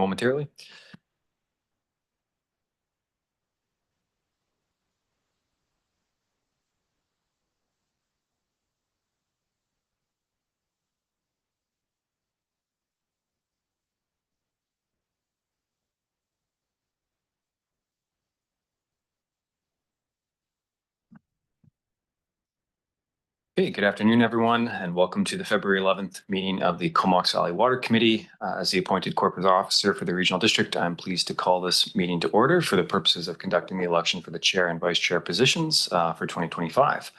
momentarily. Okay, good afternoon, everyone, and welcome to the February 11th meeting of the Comox Valley Water Committee. As the appointed corporate officer for the regional district, I'm pleased to call this meeting to order for the purposes of conducting the election for the chair and vice chair positions for 2025.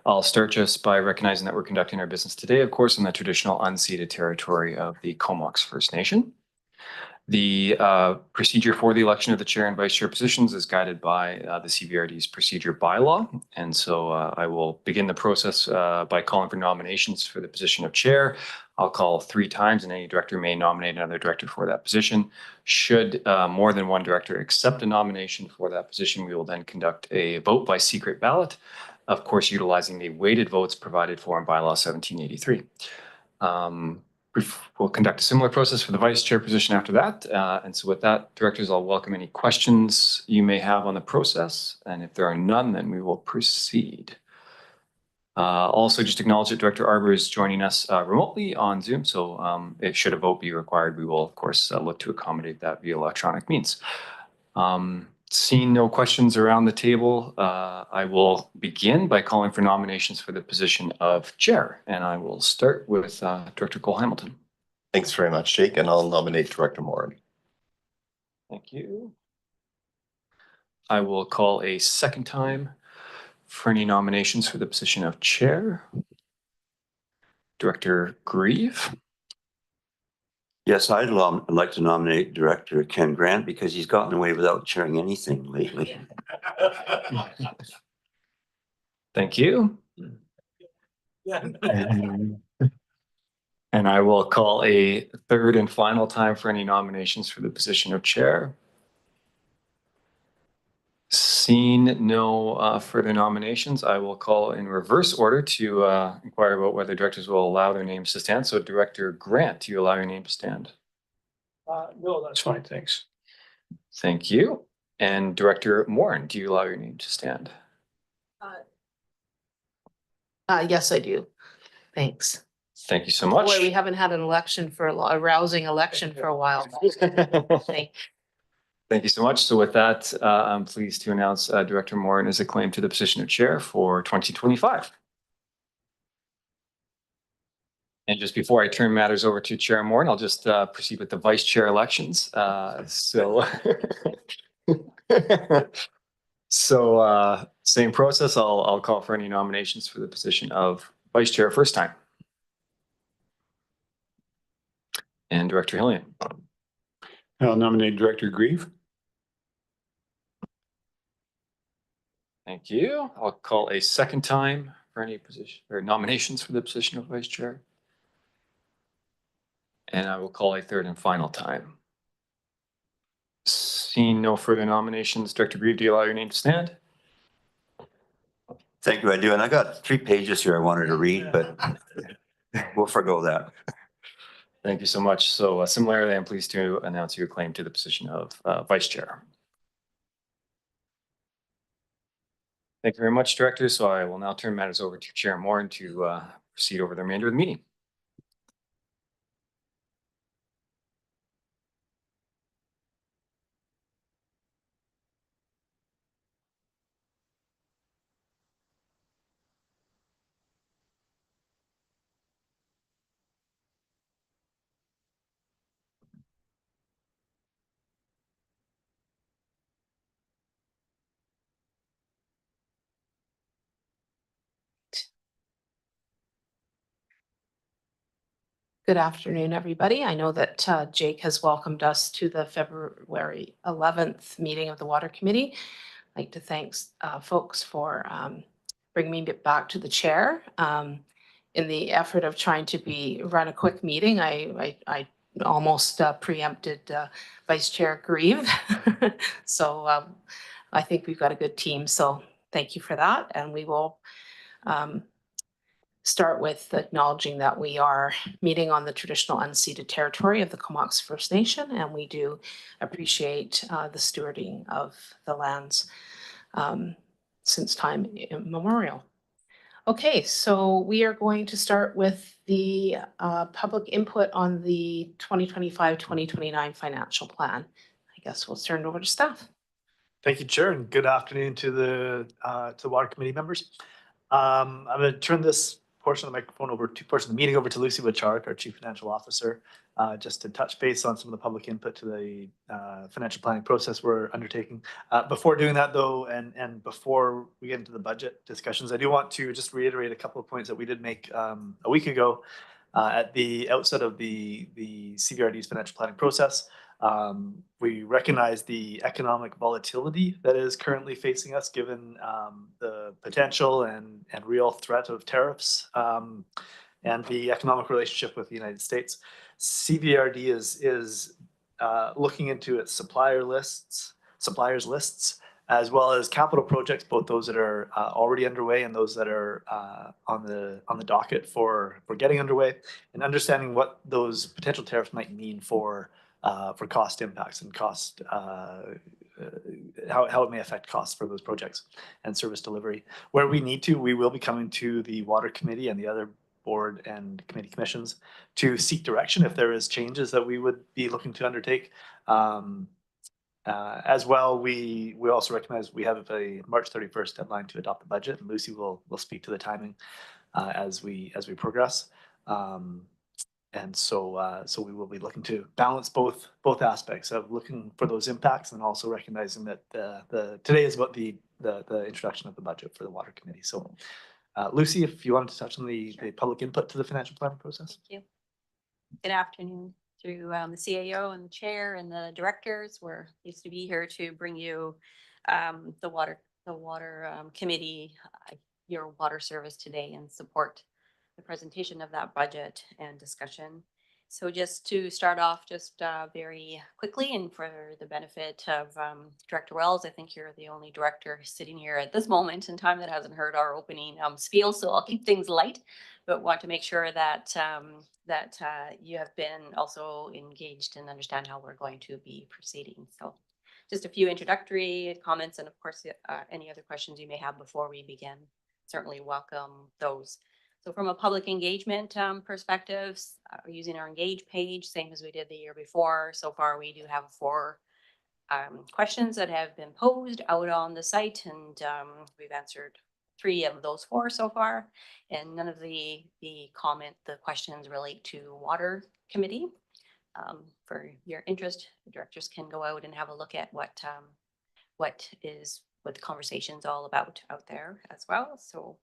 I'll start just by recognizing that we're conducting our business today, of course, in the traditional unceded territory of the Comox First Nation. The procedure for the election of the chair and vice chair positions is guided by the CVRD's procedure bylaw. And so I will begin the process by calling for nominations for the position of chair. I'll call 3 times and any director may nominate another director for that position. Should more than one director accept a nomination for that position, we will then conduct a vote by secret ballot, of course, utilizing the weighted votes provided for in bylaw 1783. We'll conduct a similar process for the vice chair position after that. And so with that, directors, I'll welcome any questions you may have on the process. And if there are none, then we will proceed. Also, just acknowledge that Director Arbour is joining us remotely on Zoom. So if should a vote be required, we will, of course, look to accommodate that via electronic means. Seeing no questions around the table, I will begin by calling for nominations for the position of chair. And I will start with Director Cole-Hamilton. Thanks very much, Jake. And I'll nominate Director Morin. Thank you. I will call a second time for any nominations for the position of chair. Director Grieve. Yes, I'd like to nominate Director Ken Grant because he's gotten away without chairing anything lately. Thank you. And I will call a third and final time for any nominations for the position of chair. Seeing no further nominations, I will call in reverse order to inquire about whether directors will allow their names to stand. So Director Grant, do you allow your name to stand? No, that's fine. Thanks. Thank you. And Director Morin, do you allow your name to stand? Yes, I do. Thanks. Thank you so much. Boy, we haven't had an election for a rousing election for a while. Thank you so much. So with that, I'm pleased to announce Director Morin is acclaimed to the position of chair for 2025. And just before I turn matters over to Chair Morin, I'll just proceed with the vice chair elections. Same process. I'll call for any nominations for the position of vice chair first time. And Director Hillian. I'll nominate Director Grieve. Thank you. I'll call a second time for any position or nominations for the position of vice chair. And I will call a third and final time. Seeing no further nominations, Director Grieve, do you allow your name to stand? Thank you, I do. And I got 3 pages here I wanted to read, but we'll forgo that. Thank you so much. So similarly, I'm pleased to announce your claim to the position of vice chair. Thank you very much, Director. So I will now turn matters over to Chair Morin to proceed over the remainder of the meeting. Good afternoon, everybody. I know that Jake has welcomed us to the February 11th meeting of the Water Committee. I'd like to thank folks for bringing me back to the chair. In the effort of trying to run a quick meeting, I almost preempted Vice Chair Grieve. So I think we've got a good team. So thank you for that. And we will start with acknowledging that we are meeting on the traditional unceded territory of the Comox First Nation, and we do appreciate the stewarding of the lands since time immemorial. Okay, so we are going to start with the public input on the 2025-2029 financial plan. I guess we'll turn it over to staff. Thank you, Chair, and good afternoon to the Water Committee members. I'm going to turn this portion of the microphone over to portion of the meeting over to Lucy Wichark, our Chief Financial Officer, just to touch base on some of the public input to the financial planning process we're undertaking. Before doing that, though, and before we get into the budget discussions, I do want to just reiterate a couple of points that we did make a week ago at the outset of the CVRD's financial planning process. We recognize the economic volatility that is currently facing us, given the potential and real threat of tariffs and the economic relationship with the United States. CVRD is looking into its suppliers lists, as well as capital projects, both those that are already underway and those that are on the docket for getting underway, and understanding what those potential tariffs might mean for cost impacts and cost, how it may affect costs for those projects and service delivery. Where we need to, we will be coming to the Water Committee and the other board and committee commissions to seek direction if there is changes that we would be looking to undertake. As well, we also recognize we have a March 31st deadline to adopt the budget, and Lucy will speak to the timing as we progress. And so we will be looking to balance both aspects of looking for those impacts and also recognizing that today is about the introduction of the budget for the Water Committee. So Lucy, if you wanted to touch on the public input to the financial planning process. Thank you. Good afternoon through the CAO and the chair and the directors. We're pleased to be here to bring you the water committee, your water service today, and support the presentation of that budget and discussion. So just to start off just very quickly, and for the benefit of Director Wells, I think you're the only director sitting here at this moment in time that hasn't heard our opening spiel, so I'll keep things light, but want to make sure that you have been also engaged and understand how we're going to be proceeding. So just a few introductory comments, and of course any other questions you may have before we begin, certainly welcome those. So from a public engagement perspective, using our engage page, same as we did the year before. So far, we do have 4 questions that have been posed out on the site, and we've answered 3 of those 4 so far. And none of the questions relate to Water Committee. For your interest, the directors can go out and have a look at what the conversation's all about out there as well. So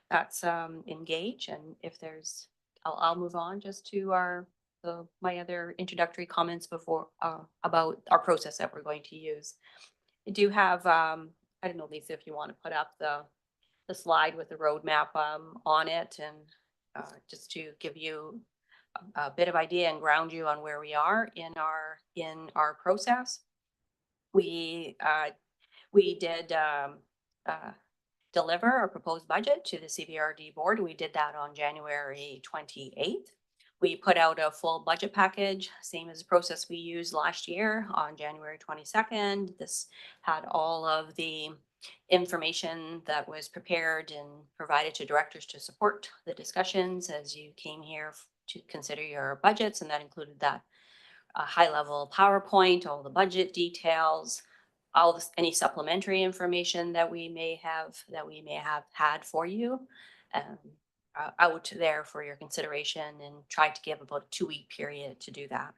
that's engage, and if there's, I'll move on just to my other introductory comments before about our process that we're going to use. I do have I don't know, Lisa, if you want to put up the slide with the roadmap on it, and just to give you a bit of idea and ground you on where we are in our process. We did deliver our proposed budget to the CVRD board. We did that on January 28th. We put out a full budget package, same as the process we used last year, on January 22nd. This had all of the information that was prepared and provided to directors to support the discussions as you came here to consider your budgets, and that included that high-level PowerPoint, all the budget details, any supplementary information that we may have had for you out there for your consideration, and tried to give about a 2-week period to do that.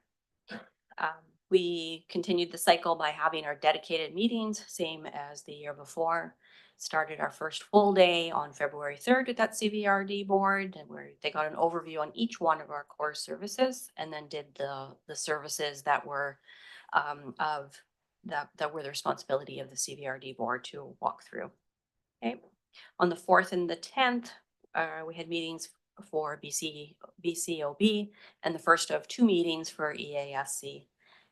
We continued the cycle by having our dedicated meetings, same as the year before. Started our first full day on February 3rd with that CVRD board, and where they got an overview on each one of our core services, and then did the services that were that were the responsibility of the CVRD board to walk through. Okay. On the 4th and the 10th, we had meetings for BCOB, and the first of 2 meetings for EASC.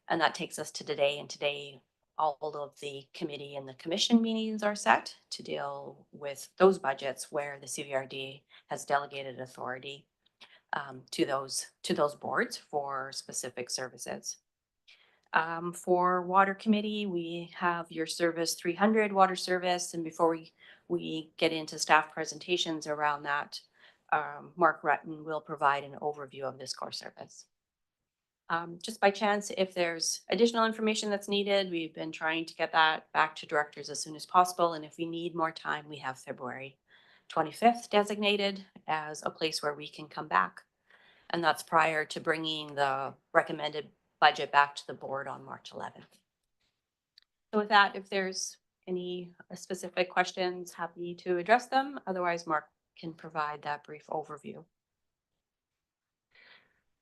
And that takes us to today. And today, all of the committee and the commission meetings are set to deal with those budgets where the CVRD has delegated authority to those boards for specific services. For water committee, we have your service 300 water service. And before we get into staff presentations around that, Mark Rutten will provide an overview of this core service. Just by chance, if there's additional information that's needed, we've been trying to get that back to directors as soon as possible. And if we need more time, we have February 25th designated as a place where we can come back. And that's prior to bringing the recommended budget back to the board on March 11th. So with that, if there's any specific questions, happy to address them. Otherwise, Mark can provide that brief overview.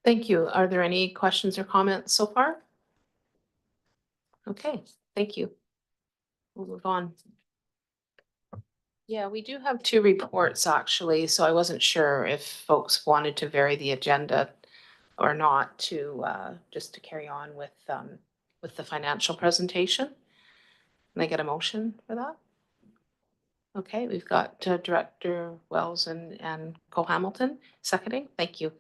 Thank you. Are there any questions or comments so far? Okay, thank you. We'll move on. Yeah, we do have two reports actually, so I wasn't sure if folks wanted to vary the agenda or not to just to carry on with the financial presentation. Can I get a motion for that? Okay, we've got Director Wells and Cole Hamilton seconding. Thank you.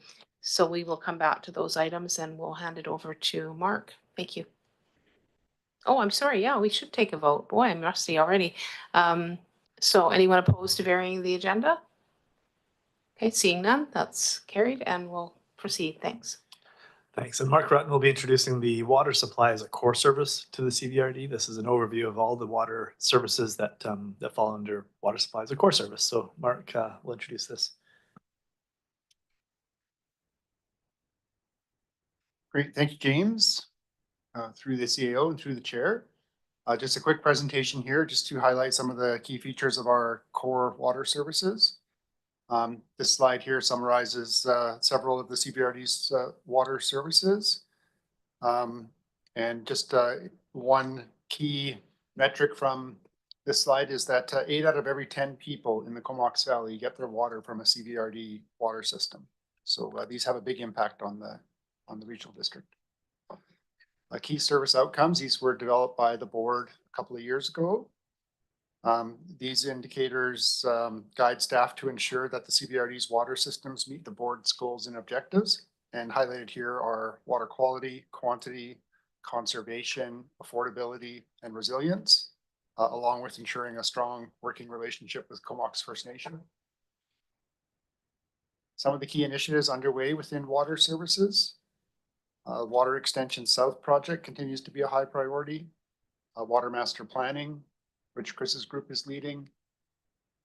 So we will come back to those items and we'll hand it over to Mark. Thank you. Oh, I'm sorry. Yeah, we should take a vote. Boy, I'm rusty already. So anyone opposed to varying the agenda? Okay, seeing none, that's carried and we'll proceed. Thanks. Thanks. And Mark Rutten will be introducing the water supply as a core service to the CVRD. This is an overview of all the water services that that fall under water supply as a core service. So Mark will introduce this. Great, thank you, James. Through the CAO and through the chair. Just a quick presentation here just to highlight some of the key features of our core water services. This slide here summarizes several of the CVRD's water services. And just one key metric from this slide is that 8 out of every 10 people in the Comox Valley get their water from a CVRD water system. So these have a big impact on the regional district. Key service outcomes, these were developed by the board a couple of years ago. These indicators guide staff to ensure that the CVRD's water systems meet the board's goals and objectives. And highlighted here are water quality, quantity, conservation, affordability, and resilience, along with ensuring a strong working relationship with Comox First Nation. Some of the key initiatives underway within water services. Water Extension South project continues to be a high priority. Water master planning, which Chris's group is leading.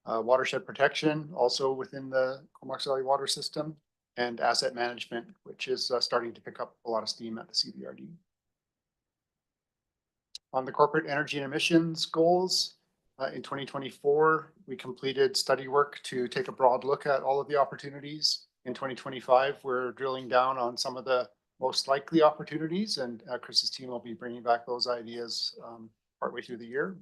Watershed protection, also within the Comox Valley water system, and asset management, which is starting to pick up a lot of steam at the CVRD. On the corporate energy and emissions goals, in 2024, we completed study work to take a broad look at all of the opportunities. In 2025, we're drilling down on some of the most likely opportunities, and Chris's team will be bringing back those ideas partway through the year.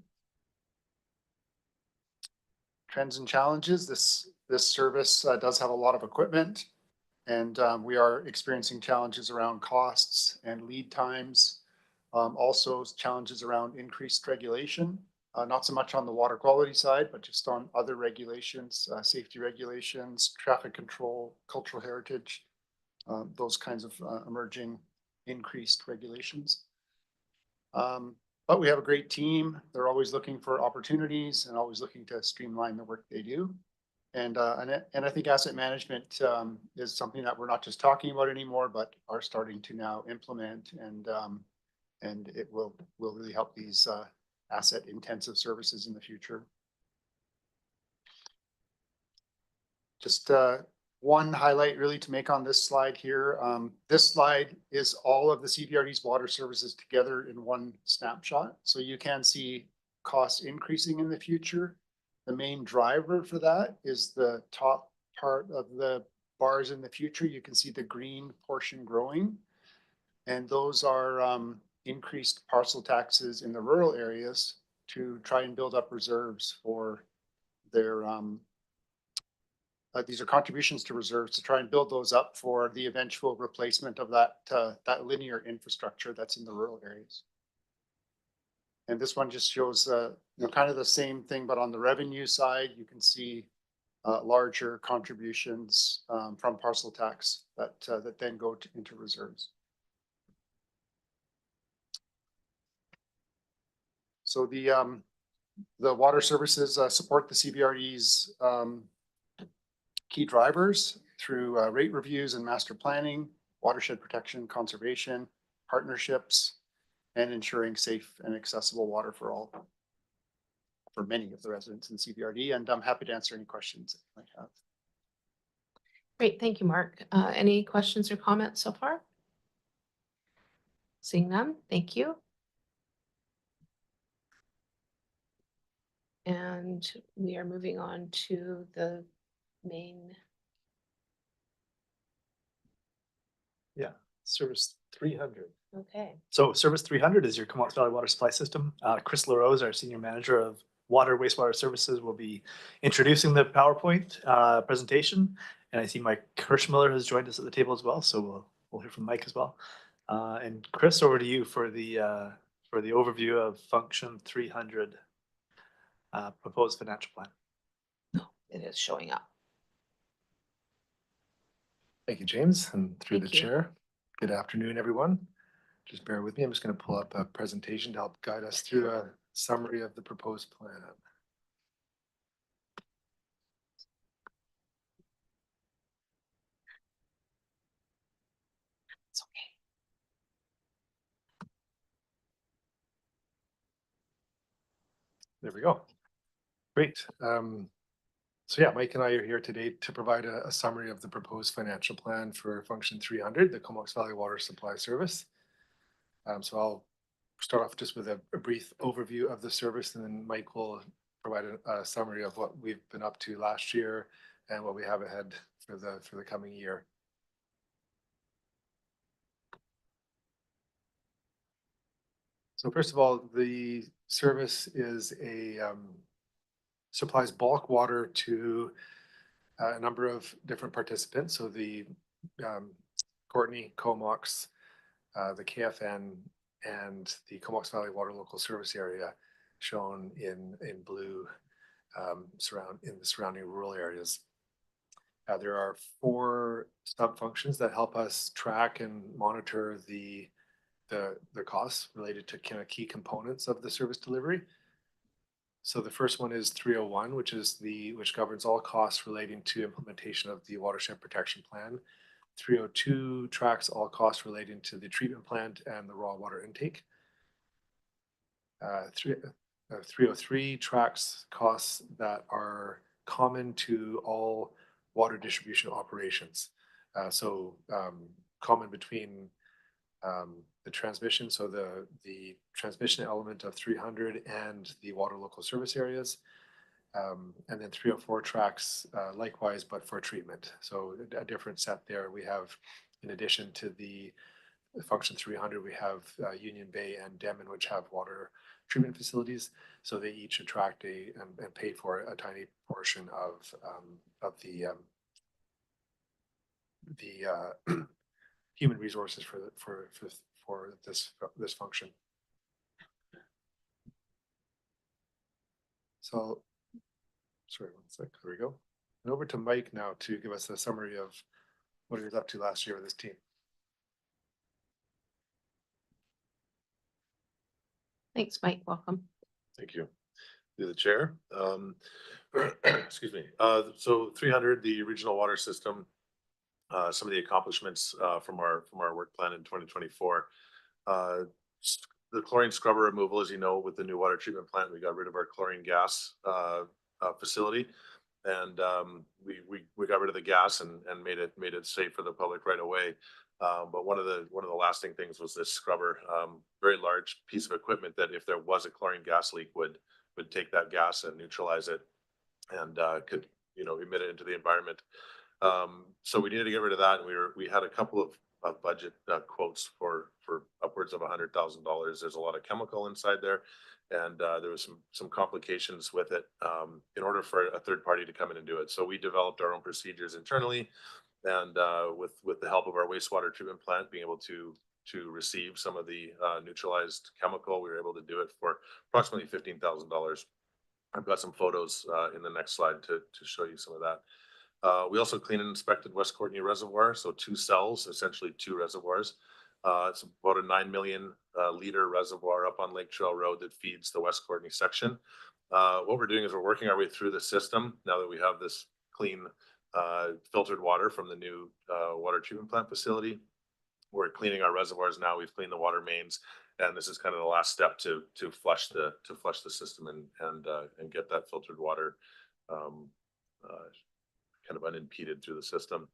Trends and challenges. This service does have a lot of equipment, and we are experiencing challenges around costs and lead times. Also challenges around increased regulation, not so much on the water quality side, but just on other regulations, safety regulations, traffic control, cultural heritage, those kinds of emerging increased regulations. But we have a great team. They're always looking for opportunities and always looking to streamline the work they do. And I think asset management is something that we're not just talking about anymore, but are starting to now implement, and it will really help these asset intensive services in the future. Just one highlight really to make on this slide here. This slide is all of the CVRD's water services together in one snapshot. So you can see costs increasing in the future. The main driver for that is the top part of the bars in the future. You can see the green portion growing. And those are increased parcel taxes in the rural areas to try and build up reserves for their these are contributions to reserves to try and build those up for the eventual replacement of that linear infrastructure that's in the rural areas. And this one just shows, kind of the same thing, but on the revenue side, you can see larger contributions from parcel tax that then go into reserves. So the water services support the CBRE's key drivers through rate reviews and master planning, watershed protection, conservation, partnerships, and ensuring safe and accessible water for all, for many of the residents in CBRD. And I'm happy to answer any questions that you might have. Great, thank you, Mark. Any questions or comments so far? Seeing none, thank you. And we are moving on to the main. Service 300. Okay, So Service 300 is your Comox Valley Water Supply System. Chris LaRose, our Senior Manager of Water Wastewater Services, will be introducing the PowerPoint presentation. And I see Mike Hirschmiller has joined us at the table as well, so we'll hear from Mike as well. And Chris, over to you for the overview of Function 300 proposed financial plan. it is showing up. Thank you, James, and through the Thank you. chair. Good afternoon, everyone. Just bear with me. I'm just going to pull up a presentation to help guide us through a summary of the proposed plan. It's okay. There we go. Great. So yeah, Mike and I are here today to provide a summary of the proposed financial plan for Function 300, the Comox Valley Water Supply Service. So I'll start off just with a brief overview of the service, and then Mike will provide a summary of what we've been up to last year and what we have ahead for the coming year. So first of all, the service is supplies bulk water to a number of different participants. So the Courtney, Comox, the KFN, and the Comox Valley Water Local Service Area, shown in blue, in the surrounding rural areas. There are 4 sub-functions that help us track and monitor the costs related to kind of key components of the service delivery. So the first one is 301, which governs all costs relating to implementation of the watershed protection plan. 302 tracks all costs relating to the treatment plant and the raw water intake. 303 tracks costs that are common to all water distribution operations. Common between the transmission, so the transmission element of 300 and the water local service areas. And then 304 tracks likewise, but for treatment. So a different set there. We have, in addition to the Function 300, we have Union Bay and Denman, which have water treatment facilities. So they each attract and pay for a tiny portion of the human resources for this function. So, sorry, one sec. There we go. And over to Mike now to give us a summary of what he was up to last year with his team. Thanks, Mike. Welcome. Thank you. Through the chair. Excuse me. So 300, the regional water system, some of the accomplishments from our work plan in 2024. The chlorine scrubber removal, as you know, with the new water treatment plant, we got rid of our chlorine gas facility, and we got rid of the gas and made it safe for the public right away. But one of the lasting things was this scrubber, very large piece of equipment that if there was a chlorine gas leak would take that gas and neutralize it, and could emit it into the environment. So we needed to get rid of that, and we had a couple of budget quotes for upwards of $100,000. There's a lot of chemical inside there, and there was some complications with it in order for a third party to come in and do it. So we developed our own procedures internally, and with the help of our wastewater treatment plant, being able to to receive some of the neutralized chemical. We were able to do it for approximately $15,000. I've got some photos in the next slide to show you some of that. We also cleaned and inspected West Courtney Reservoir, so 2 cells, essentially 2 reservoirs. It's about a 9 million liter reservoir up on Lake Trail Road that feeds the West Courtney section. What we're doing is we're working our way through the system now that we have this clean filtered water from the new water treatment plant facility. We're cleaning our reservoirs now. We've cleaned the water mains, and this is kind of the last step to flush the system and get that filtered water kind of unimpeded through the system.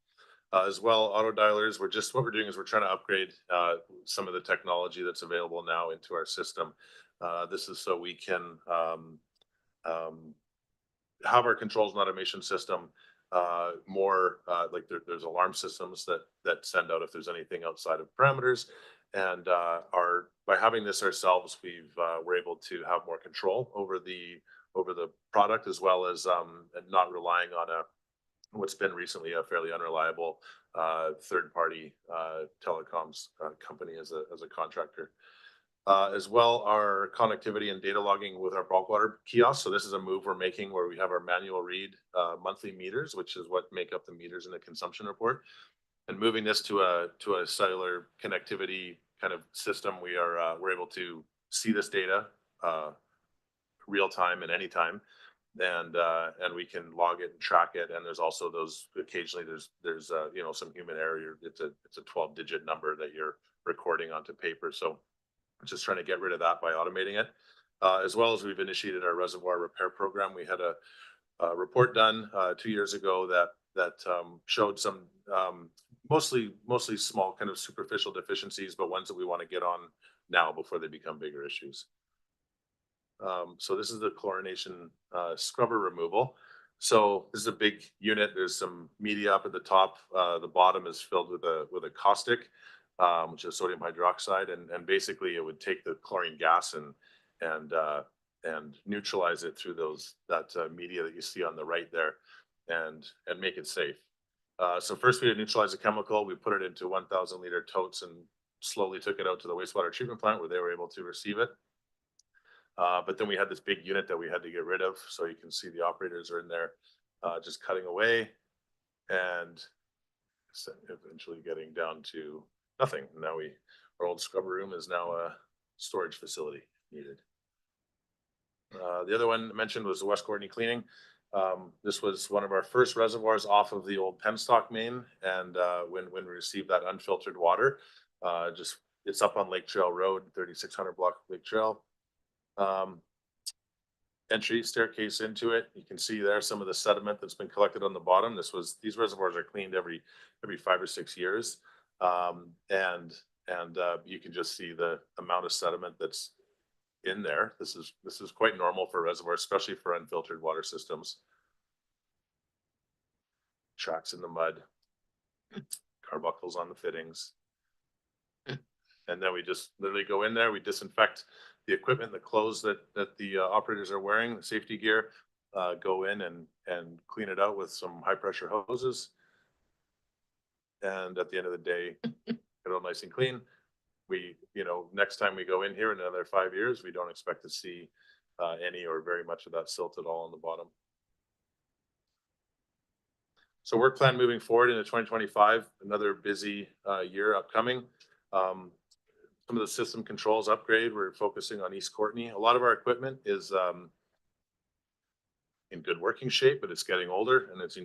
As well, auto dialers. What we're doing is we're trying to upgrade some of the technology that's available now into our system. This is so we can have our controls and automation system more like there's alarm systems that send out if there's anything outside of parameters. And by having this ourselves, we're able to have more control over the product, as well as not relying on what's been recently a fairly unreliable third-party telecoms company as a contractor. As well, our connectivity and data logging with our bulk water kiosk. So this is a move we're making where we have our manual read monthly meters, which is what make up the meters in the consumption report. And moving this to a cellular connectivity kind of system, we're able to see this data real time and anytime, and we can log it and track it. And there's also those occasionally there's some human error. It's a 12-digit number that you're recording onto paper. So just trying to get rid of that by automating it. As well as we've initiated our reservoir repair program. We had a report done 2 years ago that showed some mostly small kind of superficial deficiencies, but ones that we want to get on now before they become bigger issues. So this is the chlorination scrubber removal. So this is a big unit. There's some media up at the top. The bottom is filled with a caustic, which is sodium hydroxide, and basically it would take the chlorine gas and neutralize it through that media that you see on the right there, and make it safe. So first we had neutralized the chemical. We put it into 1,000 liter totes and slowly took it out to the wastewater treatment plant where they were able to receive it. But then we had this big unit that we had to get rid of. So you can see the operators are in there just cutting away and eventually getting down to nothing. Now our old scrubber room is now a storage facility needed. The other one mentioned was the West Courtney cleaning. This was one of our first reservoirs off of the old penstock main. And when we received that unfiltered water, it's up on Lake Trail Road, 3600 block Lake Trail. Entry staircase into it. You can see there some of the sediment that's been collected on the bottom. These reservoirs are cleaned every 5 or 6 years. And you can just see the amount of sediment that's in there. This is quite normal for reservoirs, especially for unfiltered water systems. Tracks in the mud, carbuncles on the fittings. And then we just literally go in there, we disinfect the equipment, the clothes that the operators are wearing, the safety gear, go in and clean it out with some high pressure hoses. And at the end of the day, get it all nice and clean. Next time we go in here in another 5 years, we don't expect to see any or very much of that silt at all on the bottom. So work plan moving forward into 2025, another busy year upcoming. Some of the system controls upgrade, we're focusing on East Courtney. A lot of our equipment is in good working shape, but it's getting older, and as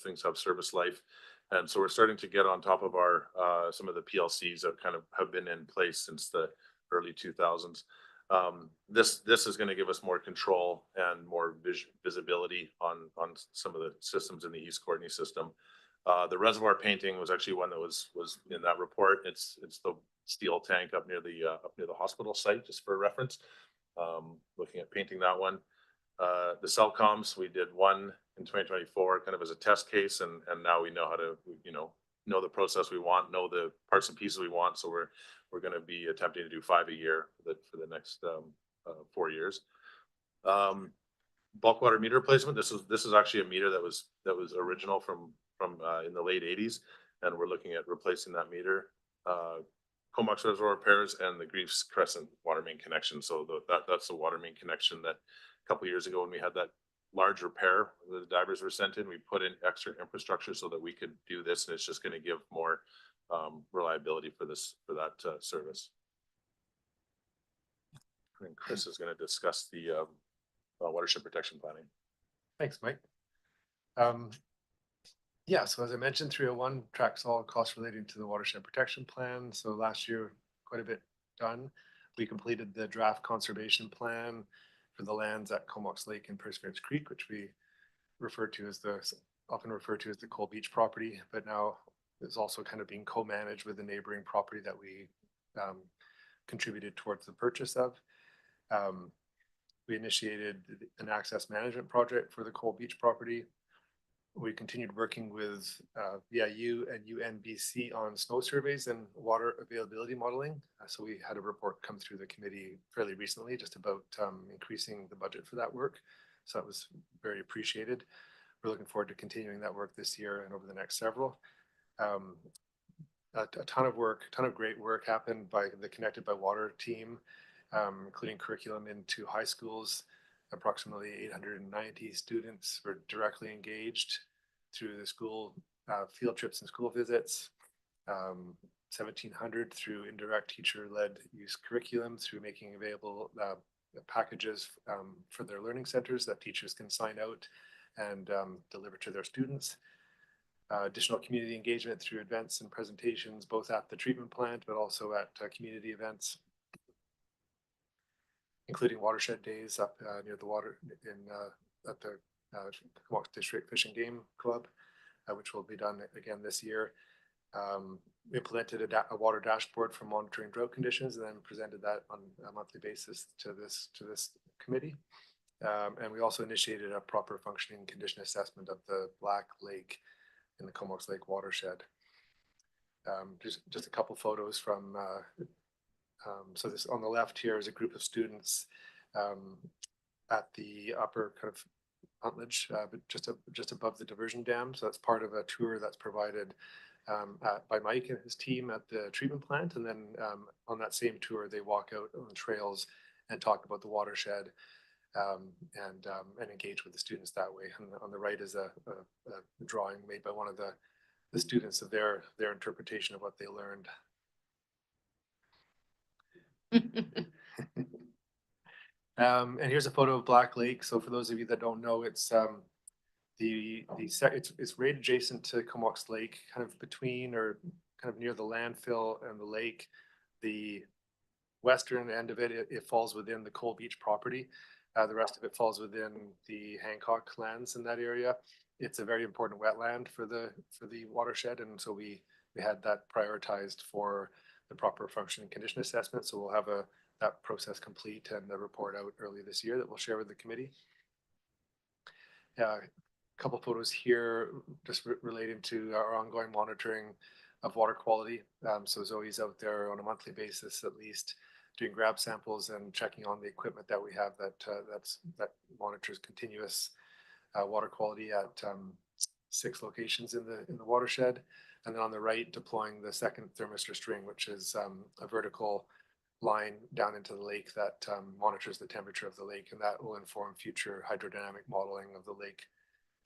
things have service life. And so we're starting to get on top of our some of the PLCs that kind of have been in place since the early 2000s. This is going to give us more control and more visibility on some of the systems in the East Courtney system. The reservoir painting was actually one that was in that report. It's the steel tank up near the hospital site, just for reference. Looking at painting that one. The cell comms, we did one in 2024 kind of as a test case, and now we know how to know the process we want, know the parts and pieces we want. So we're going to be attempting to do 5 a year for the next 4 years. Bulk water meter replacement. This is actually a meter that was original from in the late 80s, and we're looking at replacing that meter Comox Reservoir repairs and the Griefs Crescent water main connection. So that's the water main connection that a couple years ago when we had that large repair, the divers were sent in, we put in extra infrastructure so that we could do this, and it's just going to give more reliability for that service. And Chris is going to discuss the watershed protection planning. Thanks, Mike. Yeah, so as I mentioned, 301 tracks all costs relating to the watershed protection plan. So last year, quite a bit done. We completed the draft conservation plan for the lands at Comox Lake and Perseverance Creek, which we often refer to as the Coal Beach property, but now is also kind of being co-managed with the neighboring property that we contributed towards the purchase of. We initiated an access management project for the Coal Beach property. We continued working with VIU and UNBC on snow surveys and water availability modeling. So we had a report come through the committee fairly recently just about increasing the budget for that work. So that was very appreciated. We're looking forward to continuing that work this year and over the next several. A ton of great work happened by the Connected by Water team, including curriculum into high schools. Approximately 890 students were directly engaged through the school field trips and school visits. 1,700 through indirect teacher-led use curriculum, through making available packages for their learning centers that teachers can sign out and deliver to their students. Additional community engagement through events and presentations, both at the treatment plant, but also at community events, including watershed days up near the water at the Comox District Fish and Game Club, which will be done again this year. We implemented a water dashboard for monitoring drought conditions and then presented that on a monthly basis to this committee. And we also initiated a proper functioning condition assessment of the Black Lake in the Comox Lake watershed. Just a couple photos from so this on the left here is a group of students at the upper kind of Huntledge, but just above the diversion dam. So that's part of a tour that's provided by Mike and his team at the treatment plant. And then on that same tour, they walk out on the trails and talk about the watershed and engage with the students that way. And on the right is a drawing made by one of the students of their interpretation of what they learned. And here's a photo of Black Lake. So for those of you that don't know, it's it's right adjacent to Comox Lake, kind of between or kind of near the landfill and the lake. The western end of it falls within the Coal Beach property. The rest of it falls within the Hancock lands in that area. It's a very important wetland for the watershed, and so we had that prioritized for the proper function and condition assessment. So we'll have that process complete and the report out early this year that we'll share with the committee. A couple photos here just relating to our ongoing monitoring of water quality. So Zoe's out there on a monthly basis, at least, doing grab samples and checking on the equipment that we have that monitors continuous water quality at 6 locations in the watershed. And then on the right, deploying the second thermistor string, which is a vertical line down into the lake that monitors the temperature of the lake, and that will inform future hydrodynamic modeling of the lake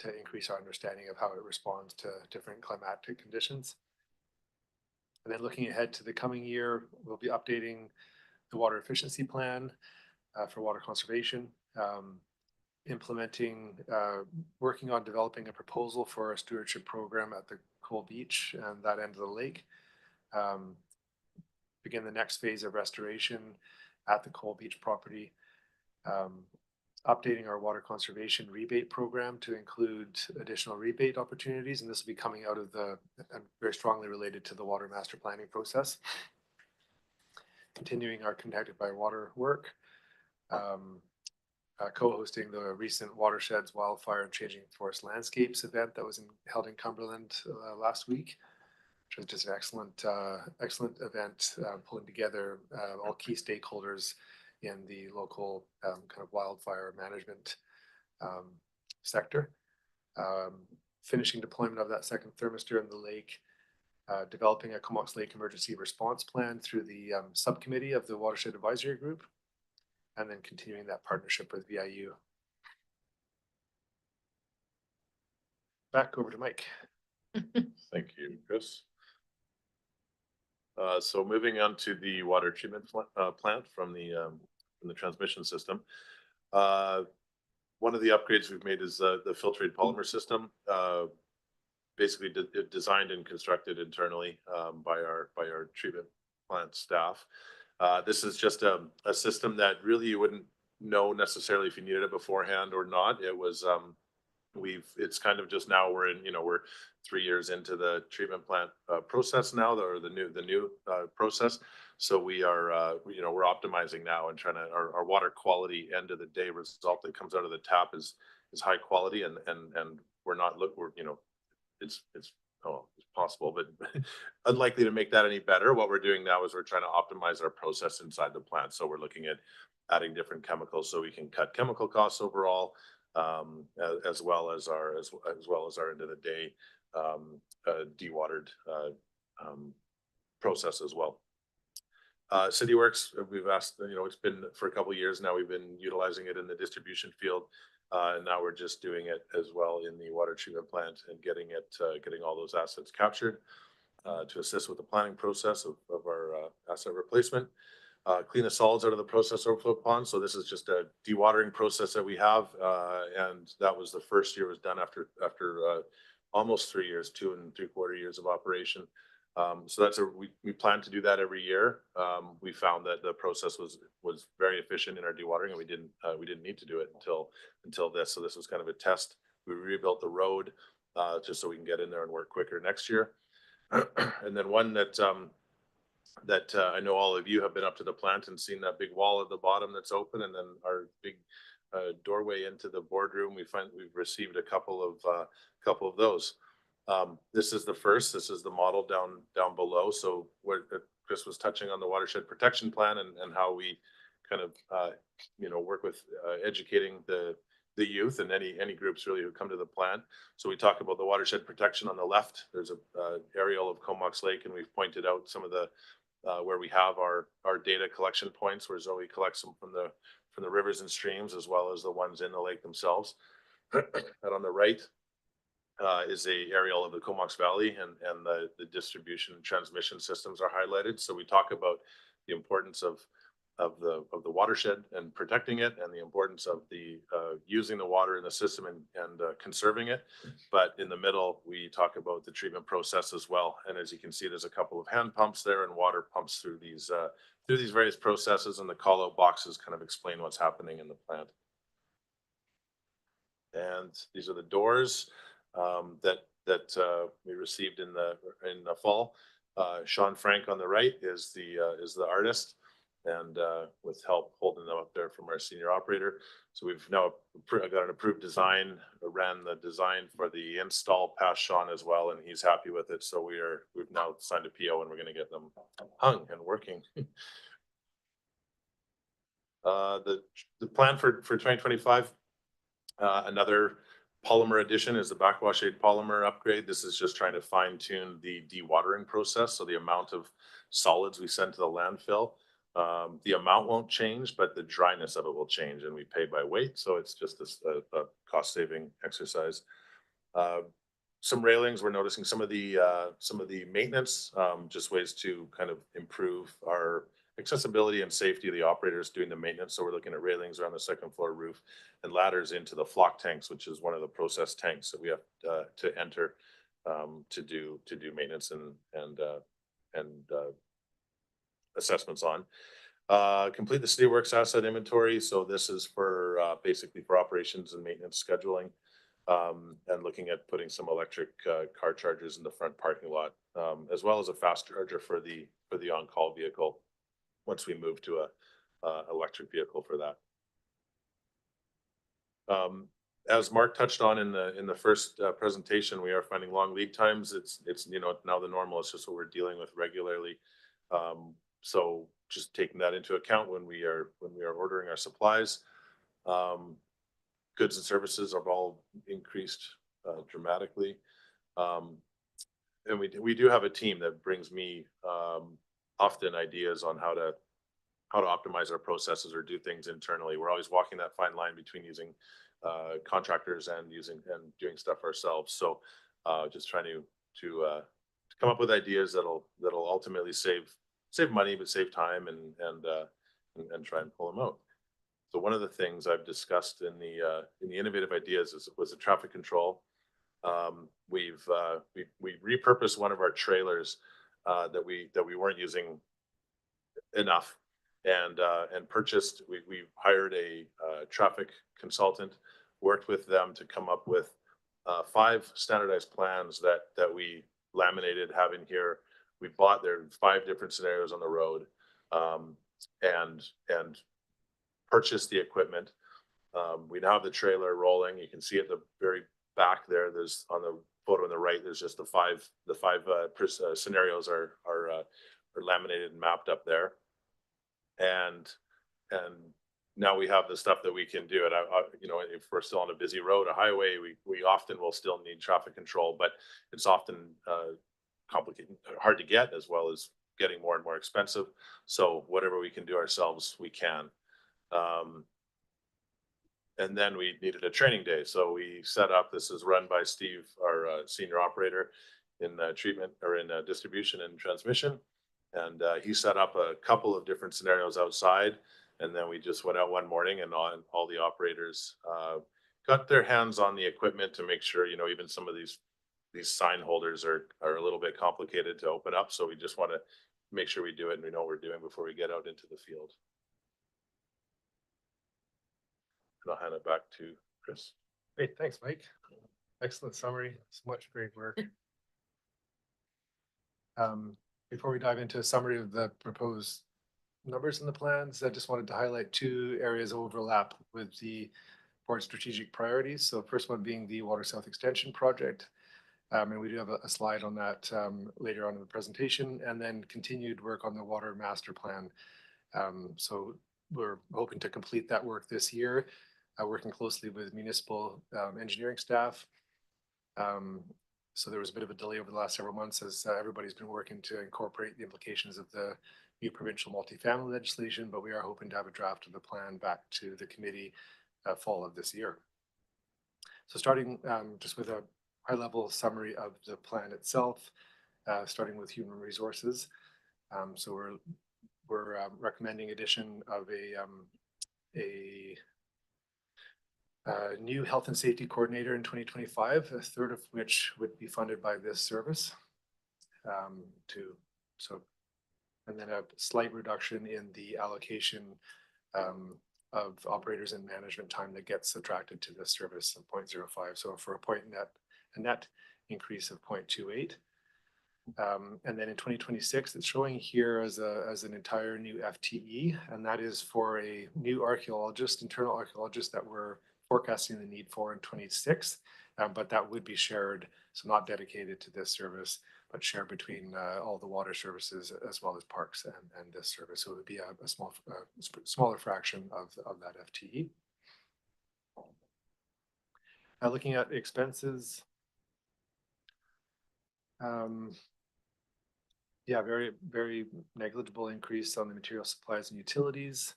to increase our understanding of how it responds to different climatic conditions. And then looking ahead to the coming year, we'll be updating the water efficiency plan for water conservation, working on developing a proposal for a stewardship program at the Coal Beach and that end of the lake. Begin the next phase of restoration at the Coal Beach property. Updating our water conservation rebate program to include additional rebate opportunities, and this will be coming out of very strongly related to the water master planning process. Continuing our Connected by Water work. Co-hosting the recent Watersheds Wildfire and Changing Forest Landscapes event that was held in Cumberland last week, which was just an excellent event, pulling together all key stakeholders in the local kind of wildfire management sector. Finishing deployment of that second thermistor in the lake, developing a Comox Lake Emergency Response Plan through the subcommittee of the Watershed Advisory Group, and then continuing that partnership with VIU. Back over to Mike. Thank you, Chris. So moving on to the water treatment plant from the transmission system. One of the upgrades we've made is the filtrate polymer system. Basically designed and constructed internally by our treatment plant staff. This is just a system that really you wouldn't know necessarily if you needed it beforehand or not. It was it's kind of just now we're 3 years into the treatment plant process now, or the new process. So we are we're optimizing now and trying to our water quality end of the day result that comes out of the tap is high quality, and we're it's possible, but unlikely to make that any better. What we're doing now is we're trying to optimize our process inside the plant. So we're looking at adding different chemicals so we can cut chemical costs overall, as well as our end of the day dewatered process as well. City Works, we've asked, it's been for a couple of years now, we've been utilizing it in the distribution field. And now we're just doing it as well in the water treatment plant and getting all those assets captured to assist with the planning process of our asset replacement. Clean the solids out of the process overflow pond. So this is just a dewatering process that we have, and that was the first year was done after almost 3 years, 2 3/4 years of operation. So we plan to do that every year. We found that the process was very efficient in our dewatering, and we didn't need to do it until this. So this was kind of a test. We rebuilt the road just so we can get in there and work quicker next year. And then one that I know all of you have been up to the plant and seen that big wall at the bottom that's open, and then our big doorway into the boardroom. We've received a couple of those. This is the first. This is the model down below. So where Chris was touching on the watershed protection plan and how we kind of work with educating the youth and any groups really who come to the plant. So we talk about the watershed protection on the left. There's a aerial of Comox Lake, and we've pointed out some of the where we have our data collection points, where Zoe collects them from the rivers and streams, as well as the ones in the lake themselves. And on the right is a aerial of the Comox Valley, and the distribution and transmission systems are highlighted. So we talk about the importance of the watershed and protecting it, and the importance of the using the water in the system and conserving it. But in the middle, we talk about the treatment process as well. And as you can see, there's a couple of hand pumps there and water pumps through these various processes, and the call out boxes kind of explain what's happening in the plant. And these are the doors that we received in the fall. Sean Frank on the right is the artist, and with help holding them up there from our senior operator. So we've now got an approved design, ran the design for the install past Sean as well, and he's happy with it. So we've now signed a PO, and we're going to get them hung and working. The plan for 2025, another polymer addition is the backwash aid polymer upgrade. This is just trying to fine tune the dewatering process. So the amount of solids we send to the landfill, the amount won't change, but the dryness of it will change, and we pay by weight. So it's just a cost saving exercise. Some railings, we're noticing some of the maintenance, just ways to kind of improve our accessibility and safety of the operators doing the maintenance. So we're looking at railings around the second floor roof and ladders into the flock tanks, which is one of the process tanks that we have to enter to do maintenance and assessments on. Complete the City Works asset inventory. So this is for basically for operations and maintenance scheduling, and looking at putting some electric car chargers in the front parking lot, as well as a fast charger for the on-call vehicle once we move to a electric vehicle for that. As Mark touched on in the first presentation, we are finding long lead times. It's now the normal. It's just what we're dealing with regularly. So just taking that into account when we are ordering our supplies. Goods and services have all increased dramatically. and we do have a team that brings me often ideas on how to optimize our processes or do things internally. We're always walking that fine line between using contractors and doing stuff ourselves. So just trying to come up with ideas that'll ultimately save money, but save time and try and pull them out. So one of the things I've discussed in the innovative ideas was the traffic control. We repurposed one of our trailers that we weren't using enough, and purchased. We hired a traffic consultant, worked with them to come up with 5 standardized plans that we laminated, have in here. We bought there 5 different scenarios on the road, and purchased the equipment. We now have the trailer rolling. You can see at the very back there, there's on the photo on the right, there's just the five scenarios are laminated and mapped up there. And now we have the stuff that we can do. And if we're still on a busy road, a highway, we often will still need traffic control, but it's often complicated, hard to get, as well as getting more and more expensive. So whatever we can do ourselves, we can. And then we needed a training day. So we set up, this is run by Steve, our senior operator in treatment, or in distribution and transmission. And he set up a couple of different scenarios outside. And then we just went out one morning, and all the operators got their hands on the equipment to make sure, even some of these sign holders are a little bit complicated to open up. So we just want to make sure we do it and we know what we're doing before we get out into the field. And I'll hand it back to Chris. Great, thanks, Mike. Excellent summary. So much great work. Before we dive into a summary of the proposed numbers in the plans, I just wanted to highlight 2 areas of overlap with the board's strategic priorities. So first one being the Water South Extension project. And we do have a slide on that later on in the presentation, and then continued work on the Water Master Plan. So we're hoping to complete that work this year, working closely with municipal engineering staff. So there was a bit of a delay over the last several months as everybody's been working to incorporate the implications of the new provincial multifamily legislation, but we are hoping to have a draft of the plan back to the committee fall of this year. So starting just with a high-level summary of the plan itself, starting with human resources. So we're recommending addition of a new health and safety coordinator in 2025, a third of which would be funded by this service. And then a slight reduction in the allocation of operators and management time that gets subtracted to this service of 0.05. So for a net increase of 0.28. And then in 2026, it's showing here as an entire new FTE, and that is for a new archaeologist, internal archaeologist, that we're forecasting the need for in 26, but that would be shared, so not dedicated to this service, but shared between all the water services as well as parks and this service. So it would be a smaller fraction of that FTE. Looking at expenses, yeah, very, very negligible increase on the material supplies and utilities.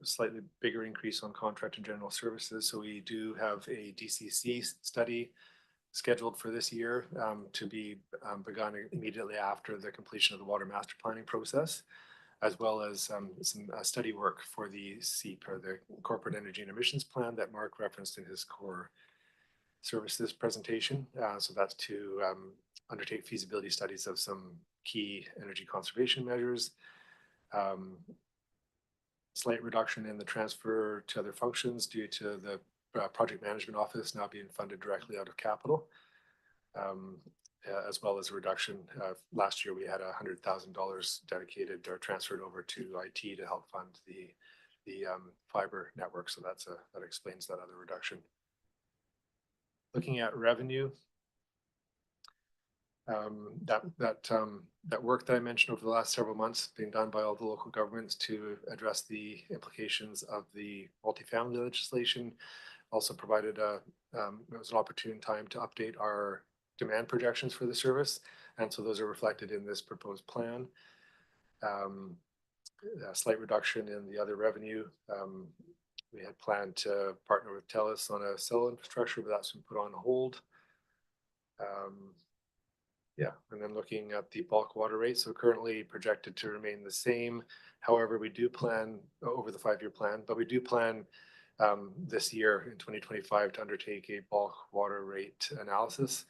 Slightly bigger increase on contract and general services. So we do have a DCC study scheduled for this year to be begun immediately after the completion of the water master planning process, as well as some study work for the CEEP, or the Corporate Energy and Emissions Plan, that Mark referenced in his core services presentation. So that's to undertake feasibility studies of some key energy conservation measures. Slight reduction in the transfer to other functions due to the project management office now being funded directly out of capital, as well as a reduction. Last year we had $100,000 dedicated or transferred over to IT to help fund the fiber network. So that explains that other reduction. Looking at revenue, that work that I mentioned over the last several months being done by all the local governments to address the implications of the multifamily legislation also provided it was an opportune time to update our demand projections for the service. And so those are reflected in this proposed plan. A slight reduction in the other revenue. We had planned to partner with TELUS on a cell infrastructure, but that's been put on hold. Yeah, and then looking at the bulk water rate, so currently projected to remain the same. However, we do plan over the 5-year plan, but we do plan this year in 2025 to undertake a bulk water rate analysis.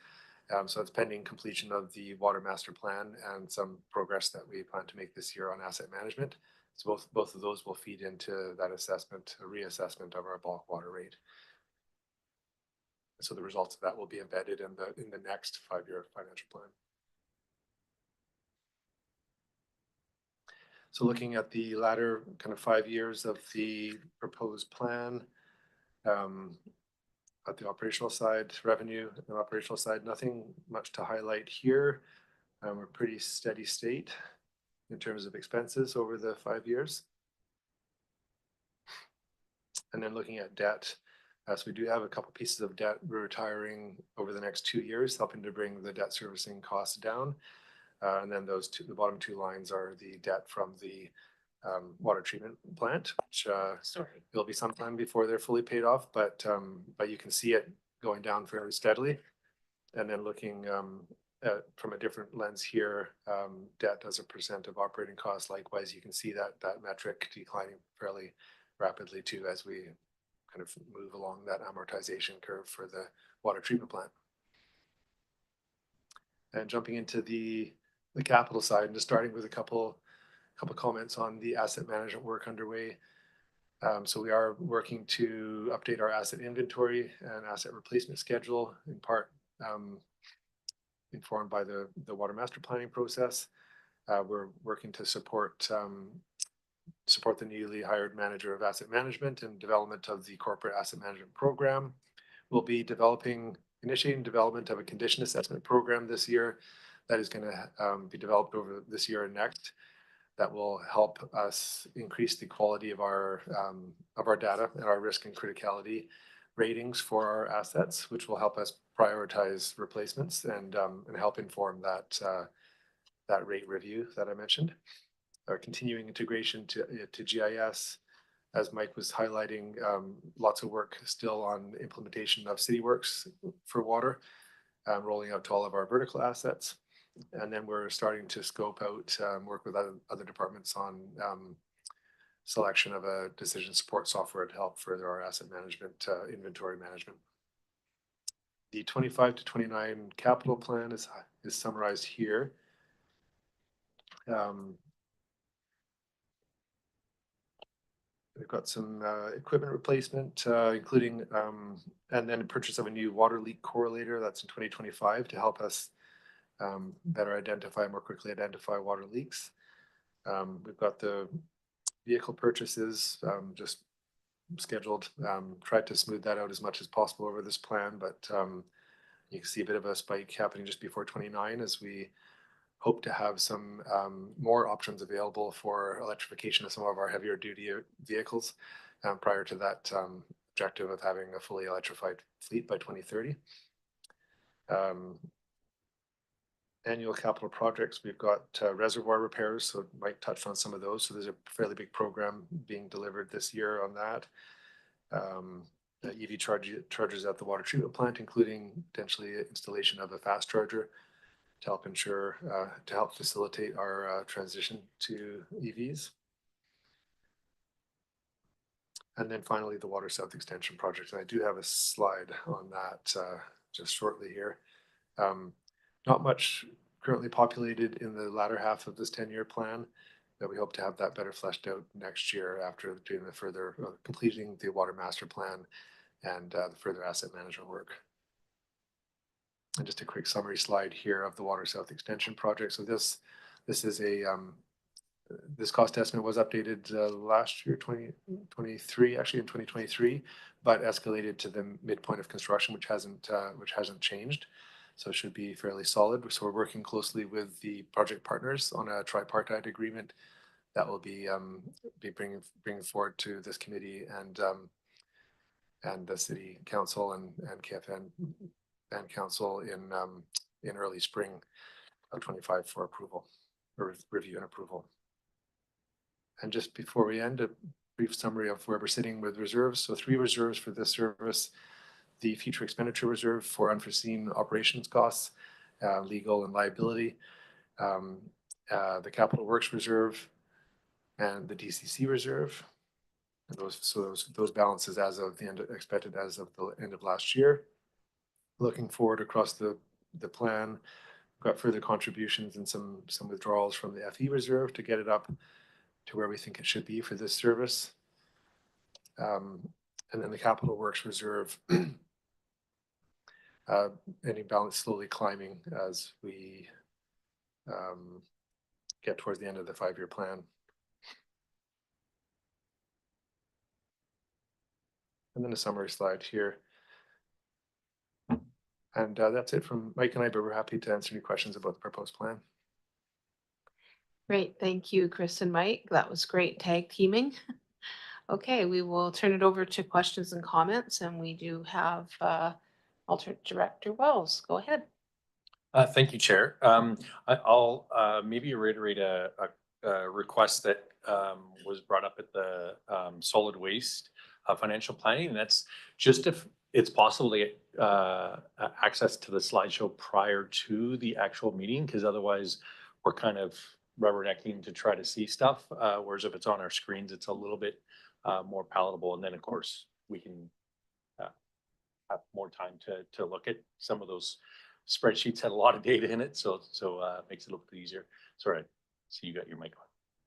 So it's pending completion of the water master plan and some progress that we plan to make this year on asset management. So both of those will feed into that assessment, a reassessment of our bulk water rate. So the results of that will be embedded in the next 5-year financial plan. So looking at the latter kind of 5 years of the proposed plan, at the operational side, revenue and operational side, nothing much to highlight here. We're pretty steady state in terms of expenses over the 5 years. And then looking at debt, so we do have a couple pieces of debt we're retiring over the next 2 years, helping to bring the debt servicing costs down. And then the bottom 2 lines are the debt from the water treatment plant, which will be some time before they're fully paid off, but you can see it going down fairly steadily. And then looking from a different lens here, debt as a percent of operating costs, likewise, you can see that metric declining fairly rapidly too as we kind of move along that amortization curve for the water treatment plant. And jumping into the capital side and just starting with a couple comments on the asset management work underway. So we are working to update our asset inventory and asset replacement schedule, in part informed by the water master planning process. We're working to support the newly hired manager of asset management and development of the corporate asset management program. We'll be initiating development of a condition assessment program this year that is going to be developed over this year and next. That will help us increase the quality of our data and our risk and criticality ratings for our assets, which will help us prioritize replacements and help inform that rate review that I mentioned. Our continuing integration to GIS, as Mike was highlighting, lots of work still on implementation of CityWorks for water, rolling out to all of our vertical assets. And then we're starting to scope out, work with other departments on selection of a decision support software to help further our asset management, inventory management. The 25 to 29 capital plan is summarized here. We've got some equipment replacement, including and then purchase of a new water leak correlator. That's in 2025 to help us better more quickly identify water leaks. We've got the vehicle purchases just scheduled. Tried to smooth that out as much as possible over this plan, but you can see a bit of a spike happening just before 29 as we hope to have some more options available for electrification of some of our heavier duty vehicles prior to that objective of having a fully electrified fleet by 2030. Annual capital projects, we've got reservoir repairs, so Mike touched on some of those. So there's a fairly big program being delivered this year on that. EV chargers at the water treatment plant, including potentially installation of a fast charger to help facilitate our transition to EVs. And then finally, the Water South Extension project. And I do have a slide on that just shortly here. Not much currently populated in the latter half of this 10-year plan, but we hope to have that better fleshed out next year after doing completing the water master plan and the further asset management work. And just a quick summary slide here of the Water South Extension project. So this is this cost estimate was updated last year, 2023, actually in 2023, but escalated to the midpoint of construction, which hasn't changed. So it should be fairly solid. So we're working closely with the project partners on a tripartite agreement that will be bringing forward to this committee and the city council and KFN and council in early spring of 25 for approval or review and approval. And just before we end, a brief summary of where we're sitting with reserves. So 3 reserves for this service: the future expenditure reserve for unforeseen operations costs, legal and liability, the capital works reserve, and the DCC reserve. And those balances as of the end, expected as of the end of last year. Looking forward across the plan, got further contributions and some withdrawals from the FE reserve to get it up to where we think it should be for this service. And then the capital works reserve, ending balance slowly climbing as we get towards the end of the 5-year plan. And then a summary slide here. And that's it from Mike and I, but we're happy to answer any questions about the proposed plan. Great, thank you, Chris and Mike. That was great tag teaming. Okay, we will turn it over to questions and comments, and we do have alternate Director Wells. Go ahead. Thank you, Chair. I'll maybe reiterate a request that was brought up at the solid waste financial planning, and that's just if it's possible to get access to the slideshow prior to the actual meeting, because otherwise we're kind of rubbernecking to try to see stuff, whereas if it's on our screens, it's a little bit more palatable. And then, of course, we can have more time to look at some of those spreadsheets. Had a lot of data in it, so it makes it a little bit easier. Sorry, so you got your mic on.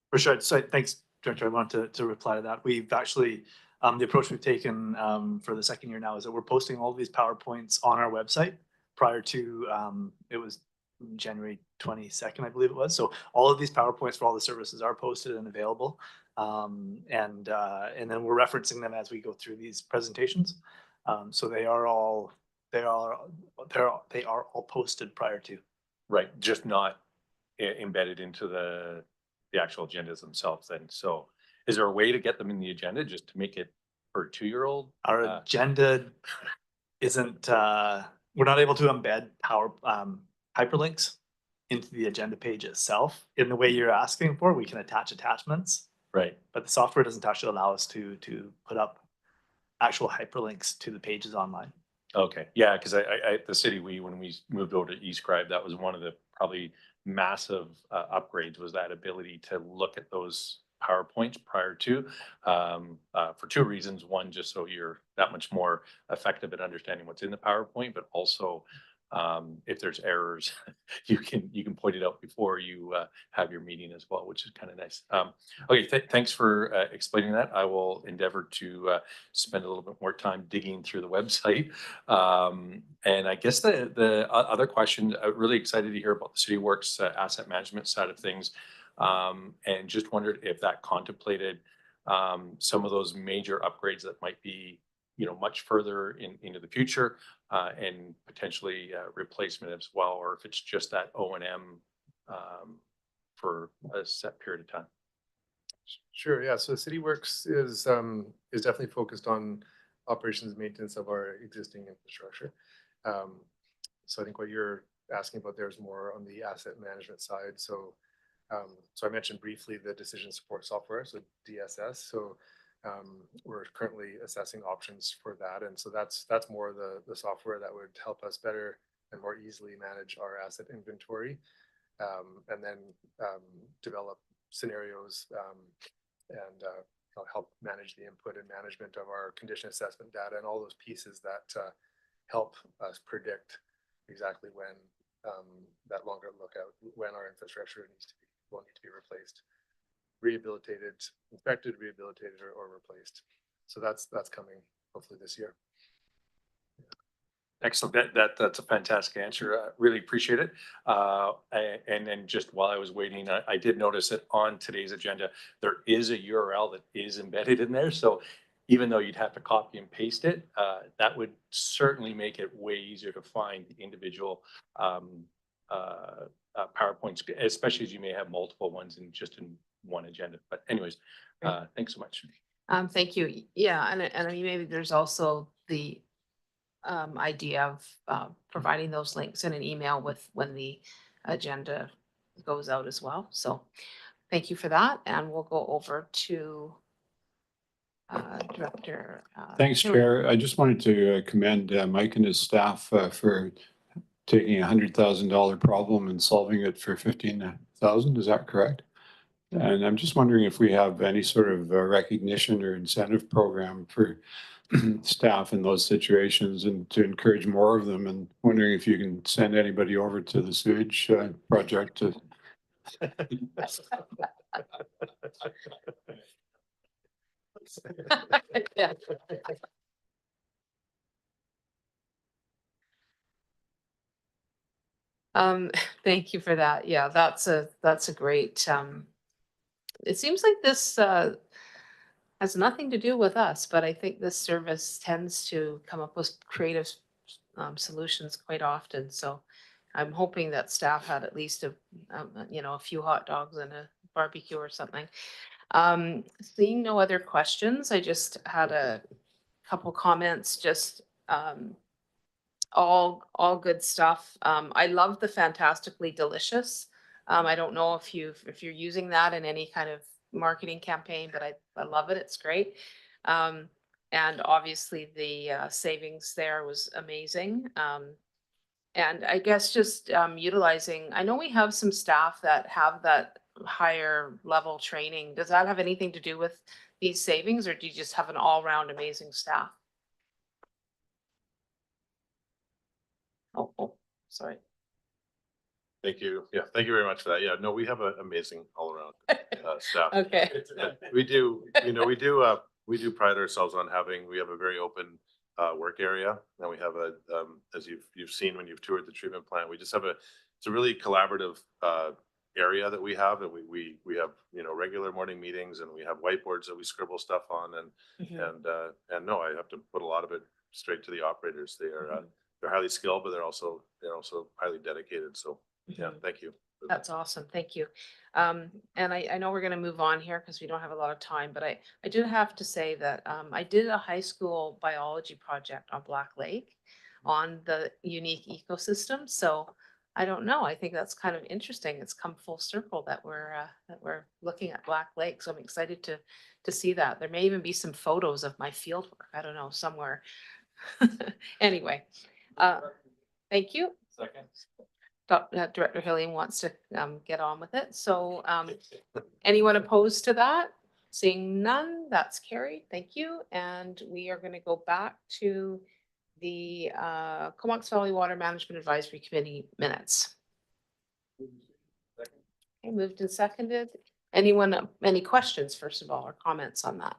For sure. So thanks, Director. I want to reply to that. We've actually, the approach we've taken for the second year now is that we're posting all of these PowerPoints on our website prior to, it was January 22nd, I believe it was. So all of these PowerPoints for all the services are posted and available. And then we're referencing them as we go through these presentations. So they are all posted prior to. Right, just not embedded into the actual agendas themselves then. So is there a way to get them in the agenda just to make it for a 2-year-old? Our agenda isn't, we're not able to embed hyperlinks into the agenda page itself in the way you're asking for. We can attach attachments, Right. but the software doesn't actually allow us to put up actual hyperlinks to the pages online. Okay, yeah, because I the city, when we moved over to eScribe, that was one of the probably massive upgrades, was that ability to look at those PowerPoints prior to, for 2 reasons. One, just so you're that much more effective at understanding what's in the PowerPoint, but also if there's errors, you can point it out before you have your meeting as well, which is kind of nice. Okay, thanks for explaining that. I will endeavor to spend a little bit more time digging through the website. And I guess the other question, really excited to hear about the City Works asset management side of things, and just wondered if that contemplated some of those major upgrades that might be, much further into the future, and potentially replacement as well, or if it's just that O&M for a set period of time. Sure, yeah. So City Works is definitely focused on operations and maintenance of our existing infrastructure. So I think what you're asking about there is more on the asset management side. So I mentioned briefly the decision support software, so DSS. So we're currently assessing options for that, and so that's more the software that would help us better and more easily manage our asset inventory, and then develop scenarios and help manage the input and management of our condition assessment data and all those pieces that help us predict exactly when that longer lookout, when our infrastructure will need to be replaced, rehabilitated, inspected, rehabilitated, or replaced. So that's coming hopefully this year. Excellent. That's a fantastic answer. Really appreciate it. And then just while I was waiting, I did notice that on today's agenda, there is a URL that is embedded in there. So even though you'd have to copy and paste it, that would certainly make it way easier to find the individual PowerPoints, especially as you may have multiple ones in one agenda. But anyways, thanks so much. Thank you. Yeah, and I mean, maybe there's also the idea of providing those links in an email with when the agenda goes out as well. So thank you for that. And we'll go over to Director. Thanks, Hillier. Chair. I just wanted to commend Mike and his staff for taking $100,000 problem and solving it for 15,000. Is that correct? And I'm just wondering if we have any sort of recognition or incentive program for staff in those situations and to encourage more of them, and wondering if you can send anybody over to the sewage project to. Yeah. Thank you for that. Yeah, that's a great, it seems like this, has nothing to do with us, but I think this service tends to come up with creative, solutions quite often. So I'm hoping that staff had at least a few hot dogs and a barbecue or something. Seeing no other questions, I just had a couple comments, just, all good stuff. I love the fantastically delicious. I don't know if you're using that in any kind of marketing campaign, but I love it. It's great. And obviously the savings there was amazing. And I guess just utilizing, I know we have some staff that have that higher level training. Does that have anything to do with these savings, or do you just have an all-round amazing staff? Oh, sorry. Thank you. Yeah, thank you very much for that. Yeah, no, we have an amazing all around staff. Okay. We do, we do pride ourselves on we have a very open work area. And we have as you've seen when you've toured the treatment plant, we just have it's a really collaborative area that we have. And we have, regular morning meetings, and we have whiteboards that we scribble stuff on. And no, I have to put a lot of it straight to the operators. They're highly skilled, but they're also highly dedicated. So yeah, thank you. That's awesome. Thank you. And I know we're going to move on here because we don't have a lot of time, but I did have to say that I did a high school biology project on Black Lake on the unique ecosystem. So I don't know. I think that's kind of interesting. It's come full circle that we're looking at Black Lake. So I'm excited to see that. There may even be some photos of my field work. I don't know, somewhere. Anyway, thank you. Second. Director Hillian wants to get on with it. So anyone opposed to that? Seeing none, that's carried. Thank you. And we are going to go back to the Comox Valley Water Management Advisory Committee minutes. Okay, moved and seconded. Anyone, any questions, first of all, or comments on that?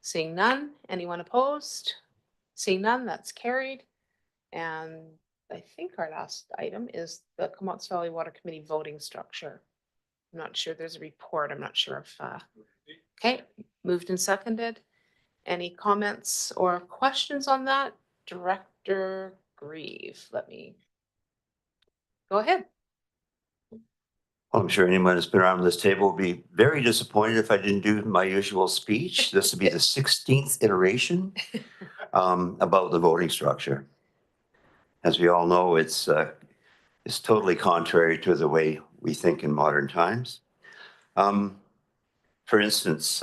Seeing none, anyone opposed? Seeing none, that's carried. And I think our last item is the Comox Valley Water Committee voting structure. I'm not sure, there's a report. I'm not sure if, okay, moved and seconded. Any comments or questions on that? Director Grieve, let me go ahead. I'm sure anyone that's been around this table will be very disappointed if I didn't do my usual speech. This will be the 16th iteration about the voting structure. As we all know, it's totally contrary to the way we think in modern times. For instance,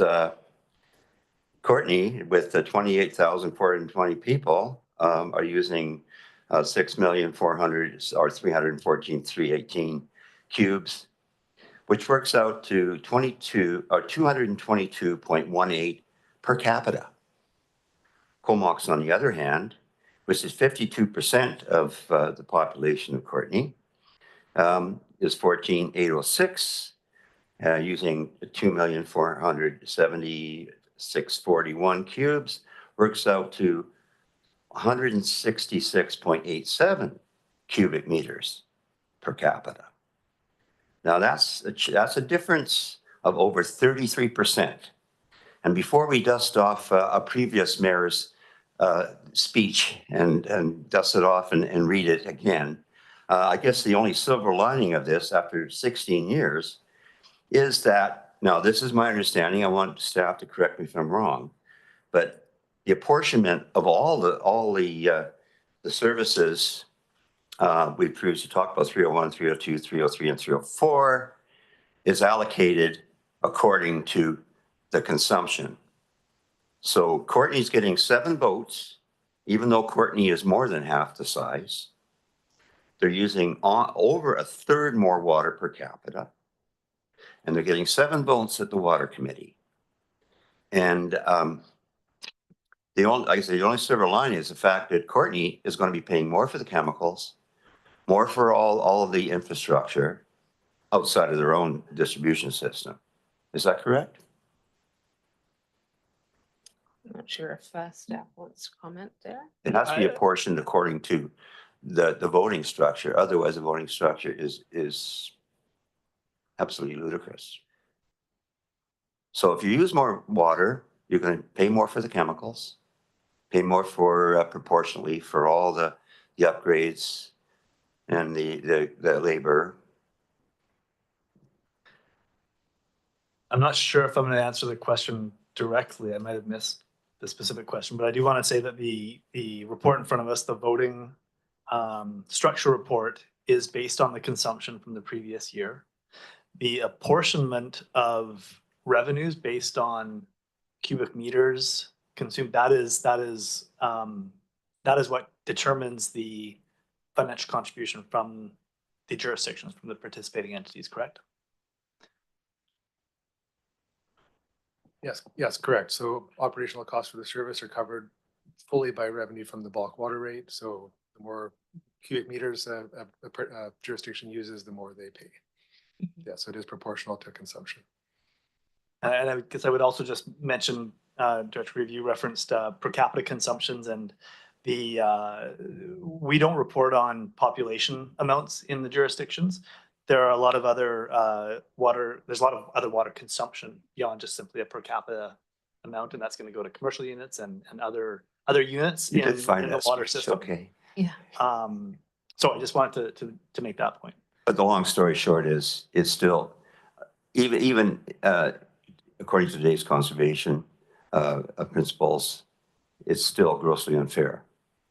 Courtney, with the 28,420 people, are using 6,400,000 or 314,318 cubes, which works out to 222.18 per capita. Comox, on the other hand, which is 52% of the population of Courtney, is 14,806, using 2,476,41 cubes, works out to 166.87 cubic meters per capita. Now that's a difference of over 33%. And before we dust off a previous mayor's speech and dust it off and read it again, I guess the only silver lining of this after 16 years is that, now this is my understanding, I want staff to correct me if I'm wrong, but the apportionment of all the services, we previously talked about 301, 302, 303, and 304 is allocated according to the consumption. So Courtney's getting 7 votes, even though Courtney is more than half the size. They're using over 1/3 more water per capita. And they're getting 7 votes at the water committee. And like I say, the only silver lining is the fact that Courtney is going to be paying more for the chemicals, more for all of the infrastructure outside of their own distribution system. Is that correct? I'm not sure if staff wants to comment there. It has to be apportioned according to the voting structure. Otherwise, the voting structure is absolutely ludicrous. So if you use more water, you're going to pay more for the chemicals, pay more for proportionally for all the upgrades and the labor. I'm not sure if I'm going to answer the question directly. I might have missed the specific question, but I do want to say that the report in front of us, the voting structure report, is based on the consumption from the previous year. The apportionment of revenues based on cubic meters consumed, that is what determines the financial contribution from the jurisdictions, from the participating entities, correct? Yes, correct. So operational costs for the service are covered fully by revenue from the bulk water rate. So the more cubic meters a jurisdiction uses, the more they pay. Yeah, so it is proportional to consumption. And I guess I would also just mention, Director Review referenced per capita consumptions, and we don't report on population amounts in the jurisdictions. There are a lot of other there's a lot of other water consumption beyond just simply a per capita amount, and that's going to go to commercial units and other units in the water system. Okay. Yeah. So I just wanted to make that point. But the long story short is, it's still, even according to today's conservation principles, it's still grossly unfair.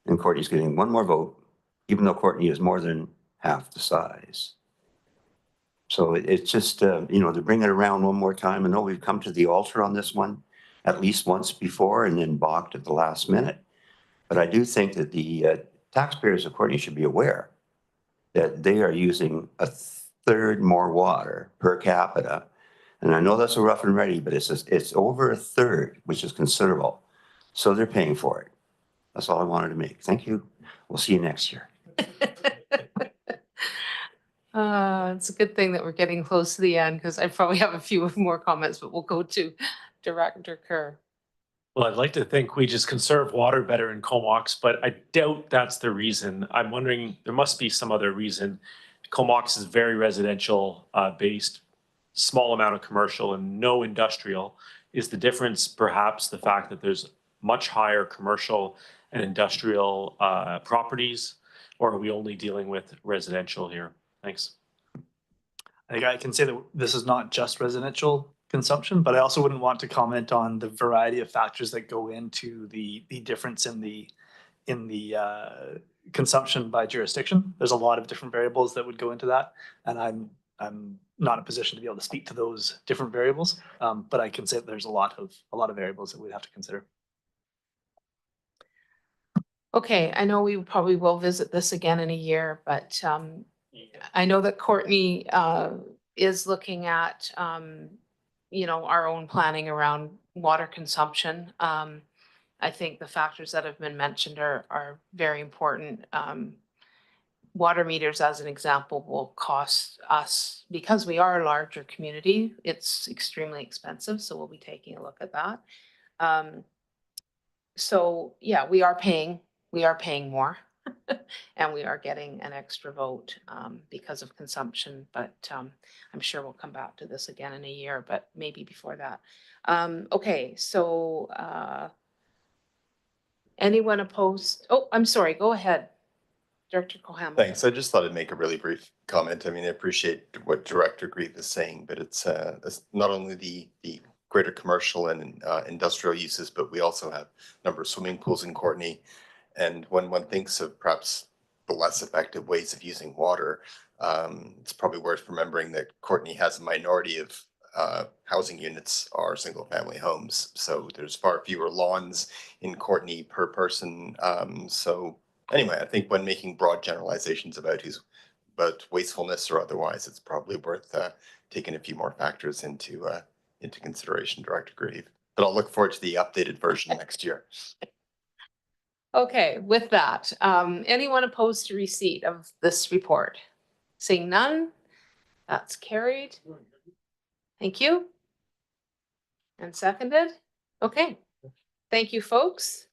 And Courtney's getting 1 more vote, even though Courtney is more than half the size. So it's just, to bring it around one more time. I know we've come to the altar on this one at least once before and then balked at the last minute. But I do think that the taxpayers of Courtney should be aware that they are using 1/3 more water per capita. And I know that's a rough and ready, but it's over 1/3, which is considerable. So they're paying for it. That's all I wanted to make. Thank you. We'll see you next year. It's a good thing that we're getting close to the end, because I probably have a few more comments, but we'll go to Director Kerr. Well, I'd like to think we just conserve water better in Comox, but I doubt that's the reason. I'm wondering, there must be some other reason. Comox is very residential based, small amount of commercial and no industrial. Is the difference perhaps the fact that there's much higher commercial and industrial properties, or are we only dealing with residential here? Thanks. I think I can say that this is not just residential consumption, but I also wouldn't want to comment on the variety of factors that go into the difference in the consumption by jurisdiction. There's a lot of different variables that would go into that, and I'm not in a position to be able to speak to those different variables, but I can say that there's a lot of variables that we'd have to consider. Okay, I know we probably will visit this again in a year, but I know that Courtney is looking at our own planning around water consumption. I think the factors that have been mentioned are very important. Water meters, as an example, will cost us, because we are a larger community, it's extremely expensive. So we'll be taking a look at that. So yeah, we are paying more and we are getting an extra vote because of consumption, but I'm sure we'll come back to this again in a year, but maybe before that. Okay, so anyone opposed? Oh, I'm sorry, go ahead. Director Coham. Thanks. I just thought I'd make a really brief comment. I mean, I appreciate what Director Grieve is saying, but it's not only the greater commercial and industrial uses, but we also have a number of swimming pools in Courtney. And when one thinks of perhaps the less effective ways of using water, it's probably worth remembering that Courtney has a minority of housing units are single family homes. So there's far fewer lawns in Courtney per person. So anyway, I think when making broad generalizations about wastefulness or otherwise, it's probably worth taking a few more factors into consideration, Director Grieve. But I'll look forward to the updated version next year. Okay, with that, anyone opposed to receipt of this report? Seeing none, that's carried. Thank you. And seconded? Okay. Thank you, folks.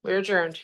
We're adjourned.